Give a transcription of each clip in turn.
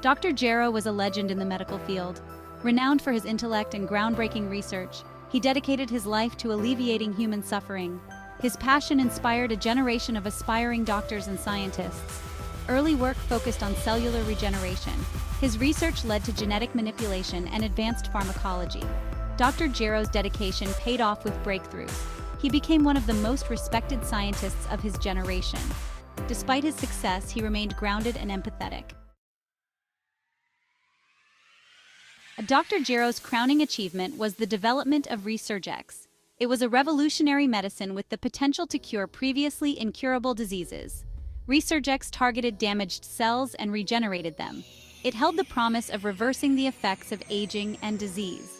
Dr. Jero was a legend in the medical field. Renowned for his intellect and groundbreaking research, he dedicated his life to alleviating human suffering. His passion inspired a generation of aspiring doctors and scientists. Early work focused on cellular regeneration. His research led to genetic manipulation and advanced pharmacology. Dr. Jero's dedication paid off with breakthroughs. He became one of the most respected scientists of his generation. Despite his success, he remained grounded and empathetic. Dr. Jero's crowning achievement was the development of Resurgex. It was a revolutionary medicine with the potential to cure previously incurable diseases. Resurgex targeted damaged cells and regenerated them. It held the promise of reversing the effects of aging and disease.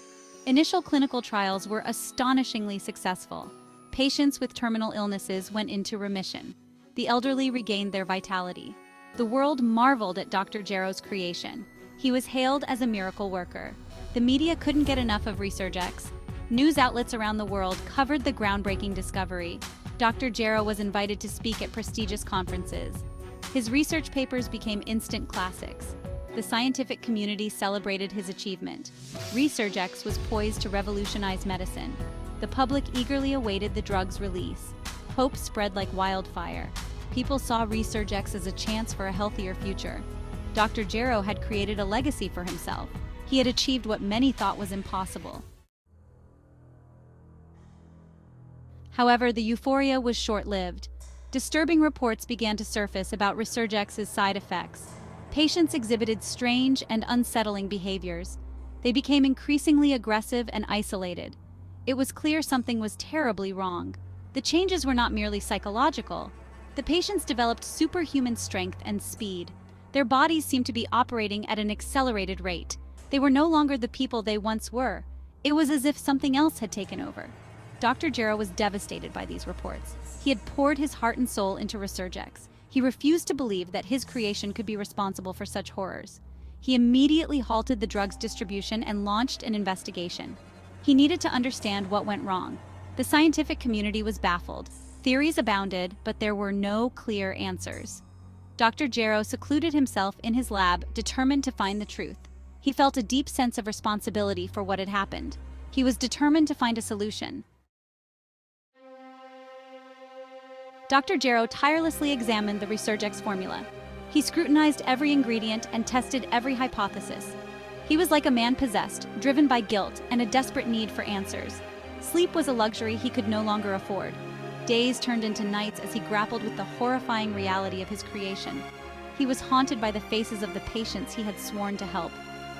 Initial clinical trials were astonishingly successful. Patients with terminal illnesses went into remission. The elderly regained their vitality. The world marveled at Dr. Jero's creation. He was hailed as a miracle worker. The media couldn't get enough of Resurgex. News outlets around the world covered the groundbreaking discovery. Dr. Jero was invited to speak at prestigious conferences. His research papers became instant classics. The scientific community celebrated his achievement. Resurgex was poised to revolutionize medicine. The public eagerly awaited the drug's release. Hope spread like wildfire. People saw Resurgex as a chance for a healthier future. Dr. Jero had created a legacy for himself. He had achieved what many thought was impossible. However, the euphoria was short-lived. Disturbing reports began to surface about Resurgex's side effects. Patients exhibited strange and unsettling behaviors. They became increasingly aggressive and isolated. It was clear something was terribly wrong. The changes were not merely psychological. The patients developed superhuman strength and speed. Their bodies seemed to be operating at an accelerated rate. They were no longer the people they once were. It was as if something else had taken over. Dr. Jero was devastated by these reports. He had poured his heart and soul into Resurgex. He refused to believe that his creation could be responsible for such horrors. He immediately halted the drug's distribution and launched an investigation. He needed to understand what went wrong. The scientific community was baffled. Theories abounded, but there were no clear answers. Dr. Jero secluded himself in his lab, determined to find the truth. He felt a deep sense of responsibility for what had happened. He was determined to find a solution. Dr. Jero tirelessly examined the Resurgex formula. He scrutinized every ingredient and tested every hypothesis. He was like a man possessed, driven by guilt and a desperate need for answers. Sleep was a luxury he could no longer afford. Days turned into nights as he grappled with the horrifying reality of his creation. He was haunted by the faces of the patients he had sworn to help.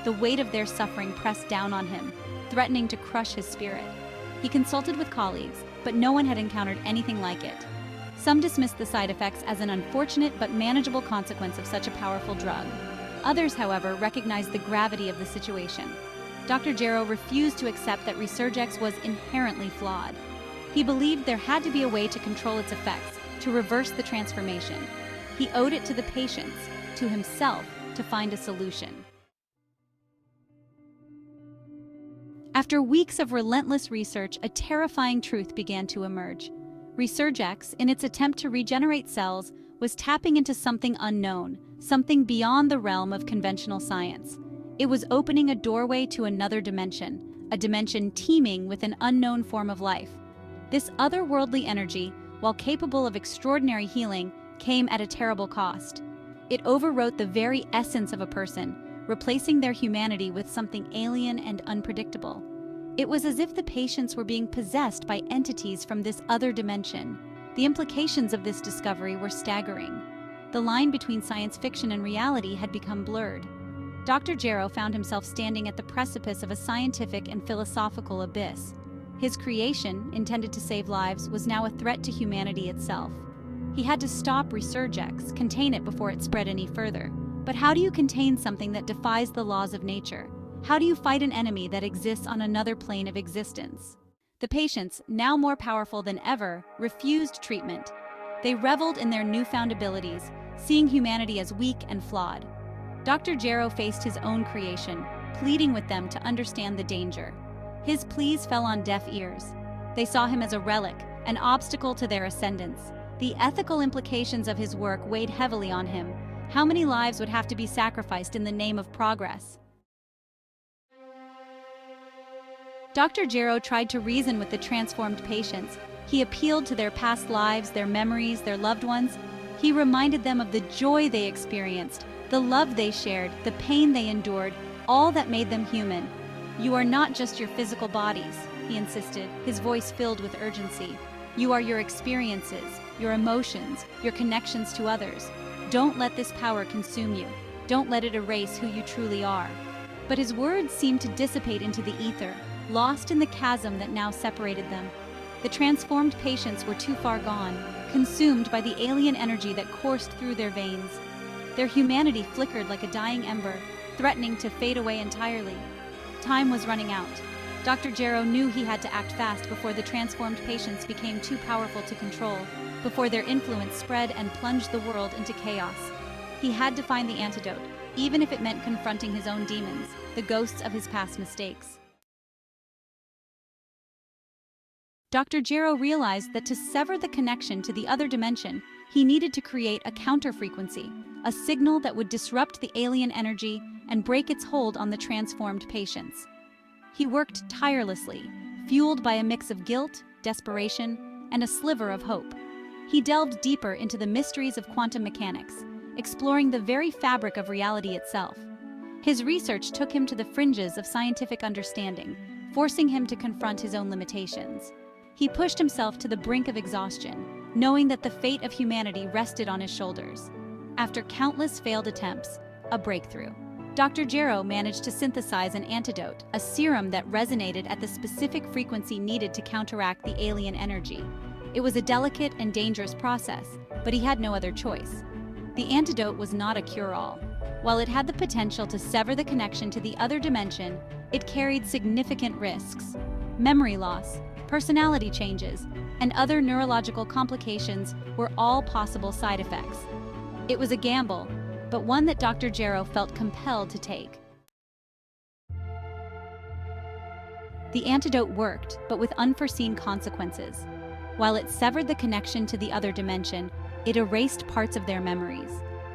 The weight of their suffering pressed down on him, threatening to crush his spirit. He consulted with colleagues, but no one had encountered anything like it. Some dismissed the side effects as an unfortunate but manageable consequence of such a powerful drug. Others, however, recognized the gravity of the situation. Dr. Jero refused to accept that Resurgex was inherently flawed. He believed there had to be a way to control its effects, to reverse the transformation. He owed it to the patients, to himself, to find a solution. After weeks of relentless research, a terrifying truth began to emerge. Resurgex, in its attempt to regenerate cells, was tapping into something unknown, something beyond the realm of conventional science. It was opening a doorway to another dimension, a dimension teeming with an unknown form of life. This otherworldly energy, while capable of extraordinary healing, came at a terrible cost. It overwrote the very essence of a person, replacing their humanity with something alien and unpredictable. It was as if the patients were being possessed by entities from this other dimension. The implications of this discovery were staggering. The line between science fiction and reality had become blurred. Dr. Jero found himself standing at the precipice of a scientific and philosophical abyss. His creation, intended to save lives, was now a threat to humanity itself. He had to stop Resurgex, contain it before it spread any further. But how do you contain something that defies the laws of nature? How do you fight an enemy that exists on another plane of existence? The patients, now more powerful than ever, refused treatment. They reveled in their newfound abilities, seeing humanity as weak and flawed. Dr. Jero faced his own creation, pleading with them to understand the danger. His pleas fell on deaf ears. They saw him as a relic, an obstacle to their ascendance. The ethical implications of his work weighed heavily on him. How many lives would have to be sacrificed in the name of progress? Dr. Jero tried to reason with the transformed patients. He appealed to their past lives, their memories, their loved ones. He reminded them of the joy they experienced, the love they shared, the pain they endured, all that made them human. "You are not just your physical bodies," he insisted, his voice filled with urgency. "You are your experiences, your emotions, your connections to others. Don't let this power consume you. Don't let it erase who you truly are." But his words seemed to dissipate into the ether, lost in the chasm that now separated them. The transformed patients were too far gone, consumed by the alien energy that coursed through their veins. Their humanity flickered like a dying ember, threatening to fade away entirely. Time was running out. Dr. Jero knew he had to act fast before the transformed patients became too powerful to control, before their influence spread and plunged the world into chaos. He had to find the antidote, even if it meant confronting his own demons, the ghosts of his past mistakes. Dr. Jero realized that to sever the connection to the other dimension, he needed to create a counter-frequency, a signal that would disrupt the alien energy and break its hold on the transformed patients. He worked tirelessly, fueled by a mix of guilt, desperation, and a sliver of hope. He delved deeper into the mysteries of quantum mechanics, exploring the very fabric of reality itself. His research took him to the fringes of scientific understanding, forcing him to confront his own limitations. He pushed himself to the brink of exhaustion, knowing that the fate of humanity rested on his shoulders. After countless failed attempts, a breakthrough. Dr. Jero managed to synthesize an antidote, a serum that resonated at the specific frequency needed to counteract the alien energy. It was a delicate and dangerous process, but he had no other choice. The antidote was not a cure-all. While it had the potential to sever the connection to the other dimension, it carried significant risks. Memory loss, personality changes, and other neurological complications were all possible side effects. It was a gamble, but one that Dr. Jero felt compelled to take. The antidote worked, but with unforeseen consequences. While it severed the connection to the other dimension, it erased parts of their memories.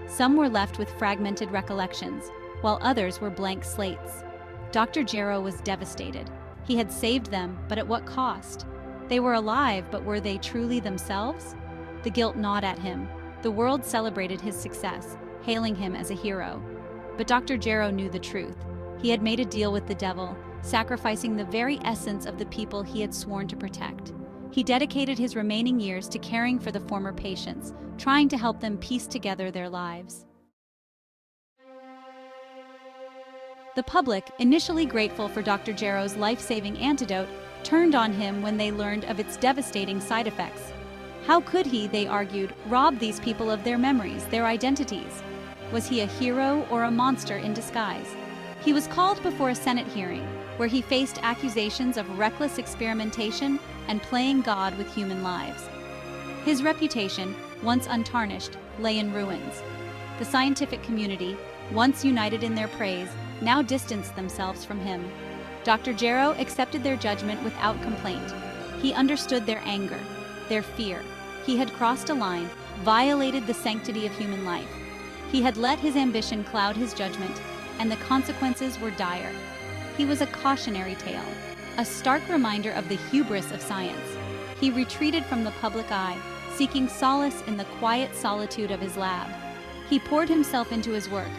Some were left with fragmented recollections, while others were blank slates. Dr. Jero was devastated. He had saved them, but at what cost? They were alive, but were they truly themselves? The guilt gnawed at him. The world celebrated his success, hailing him as a hero. But Dr. Jero knew the truth. He had made a deal with the devil, sacrificing the very essence of the people he had sworn to protect. He dedicated his remaining years to caring for the former patients, trying to help them piece together their lives. The public, initially grateful for Dr. Jero's life-saving antidote, turned on him when they learned of its devastating side effects. How could he, they argued, rob these people of their memories, their identities? Was he a hero or a monster in disguise? He was called before a Senate hearing, where he faced accusations of reckless experimentation and playing God with human lives. His reputation, once untarnished, lay in ruins. The scientific community, once united in their praise, now distanced themselves from him. Dr. Jero accepted their judgment without complaint. He understood their anger, their fear. He had crossed a line, violated the sanctity of human life. He had let his ambition cloud his judgment, and the consequences were dire. He was a cautionary tale, a stark reminder of the hubris of science. He retreated from the public eye, seeking solace in the quiet solitude of his lab. He poured himself into his work,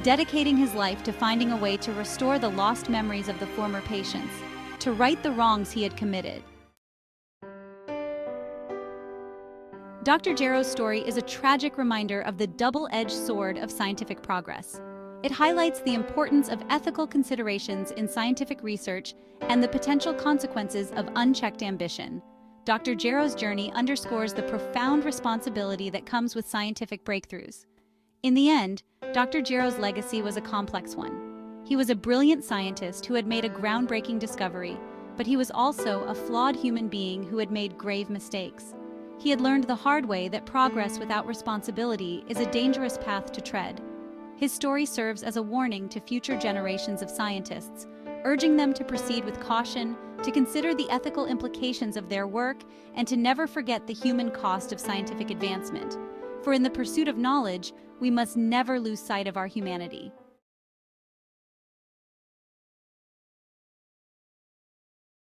dedicating his life to finding a way to restore the lost memories of the former patients, to right the wrongs he had committed. Dr. Jero's story is a tragic reminder of the double-edged sword of scientific progress. It highlights the importance of ethical considerations in scientific research and the potential consequences of unchecked ambition. Dr. Jero's journey underscores the profound responsibility that comes with scientific breakthroughs. In the end, Dr. Jero's legacy was a complex one. He was a brilliant scientist who had made a groundbreaking discovery, but he was also a flawed human being who had made grave mistakes. He had learned the hard way that progress without responsibility is a dangerous path to tread. His story serves as a warning to future generations of scientists, urging them to proceed with caution, to consider the ethical implications of their work, and to never forget the human cost of scientific advancement. For in the pursuit of knowledge, we must never lose sight of our humanity.